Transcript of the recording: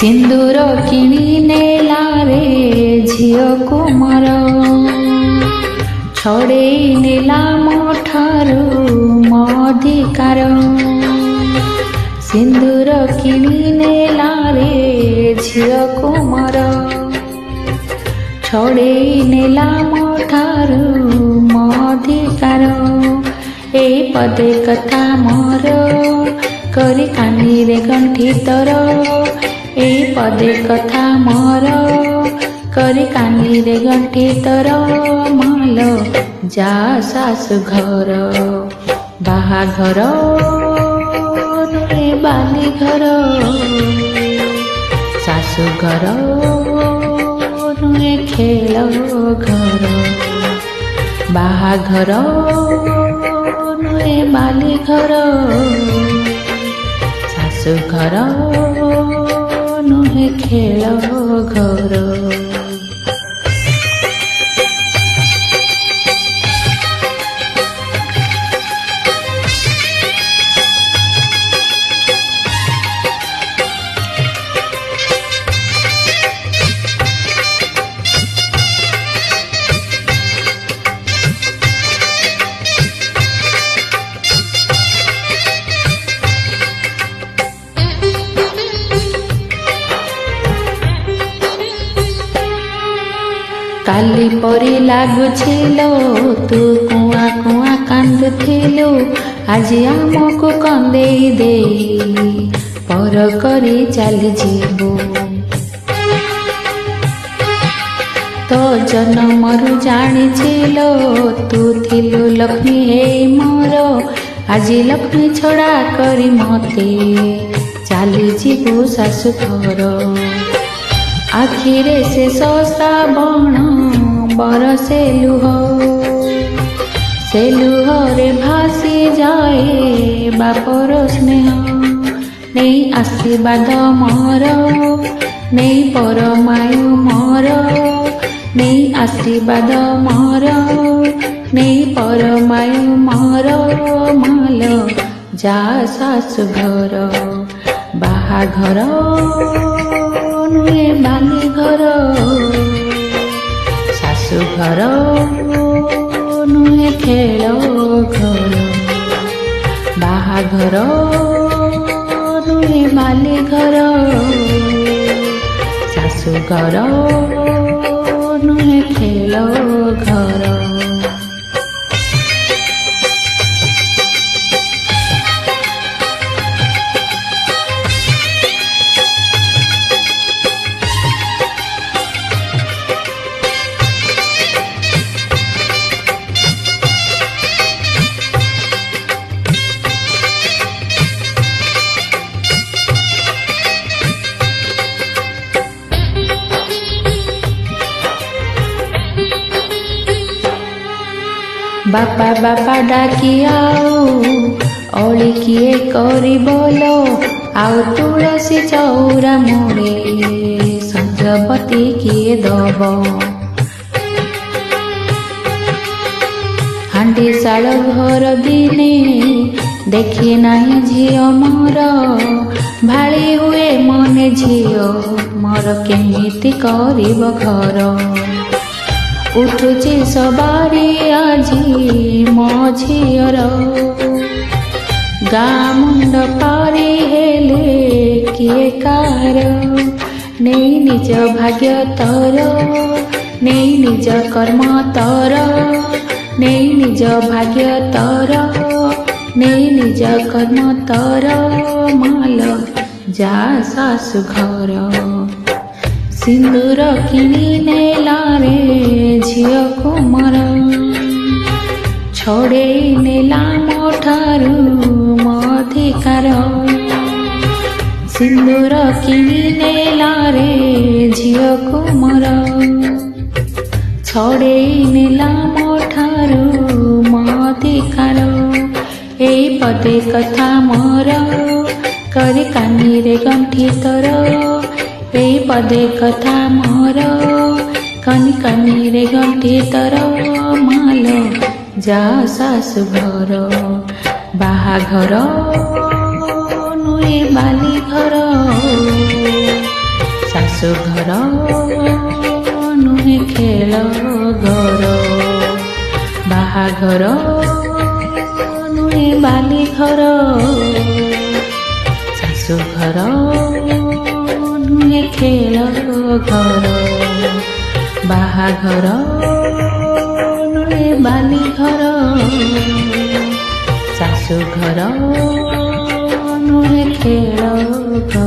सिंदूर किणी नेला रे झियो कुमार छड़ेई नेला मोठारू मो अधिकार सिंदूर किणी नेला रे झियो कुमार छड़ेई नेला मोठारू मो अधिकार ए पदे कथा मोर करी कानी रे गंठी तोर ए पदे कथा मोर करी कानी रे गंठी तोर माल जा सासु घर बाहाघर नुए बाली घर सासु घर नुए खेल घर बाहाघर नुए बाली घर सासु घर नुहे खेल घर। काली परी लागुछिलो तू कुआ कुआ कांदुथिलु आज आमको कंदेई दे पर करी चली जीवु तो जन्मरु जानिछिलो तू थिलु लक्ष्मी हे मोर आज लक्ष्मी छड़ा करी मते चली जीवु सासु घर आखिरे से सस्ता बण बरसे लुह से लुहरे भासी जाए बापर स्नेह नहीं आशीर्वाद मोर नहीं परमायु मोर नहीं आशीर्वाद मोर नहीं परमायु मोर माल जा सासु घर बाहाघर नुए बाली घर सासु घर नुए खेल घर बाहाघर नुए बाली घर सासु घर नुए खेल घर। बापा बापा डाकी अली किए करी बोलो आउ तुलसी चौरा मुड़े संजबती किए दब हांडी शाल घर दिने देखी नहीं झियो मोर भाली हुए मने झियो मोर केमिति करिब घर उठुची सवारी आजी मो झियर गाँ मुंड पारी हेले किए कार नहीं निज भाग्य तोर नहीं निज कर्म तोर नहीं निज भाग्य तोर नहीं निज कर्म तोर माल जा सासु घर सिंदूर किणी नेला रे झियो कुमार छड़ेई नेला मोठारू मो अधिकार सिंदूर किणी नेला रे झियो कुमार छड़ेई नेला मोठारू मो अधिकार ए पदे कथा मोर करी कानी रे गंठी तोर ए पदे कथा मोर कनी कनी रे गंठी तोर माल जा सासु घर बाहाघर नुए बाली घर ଶାଶୁଘର ନୁହେଁ ଖେଳ ଘର, ବାହାଘର ନୁହେଁ ବାଲି ଘର, ଶାଶୁଘର ନୁହେଁ ଖେଳ ଘର, ବାହାଘର ନୁହେଁ ବାଲି ଘର, ଶାଶୁଘର ନୁହେଁ ଖେଳ ଘର।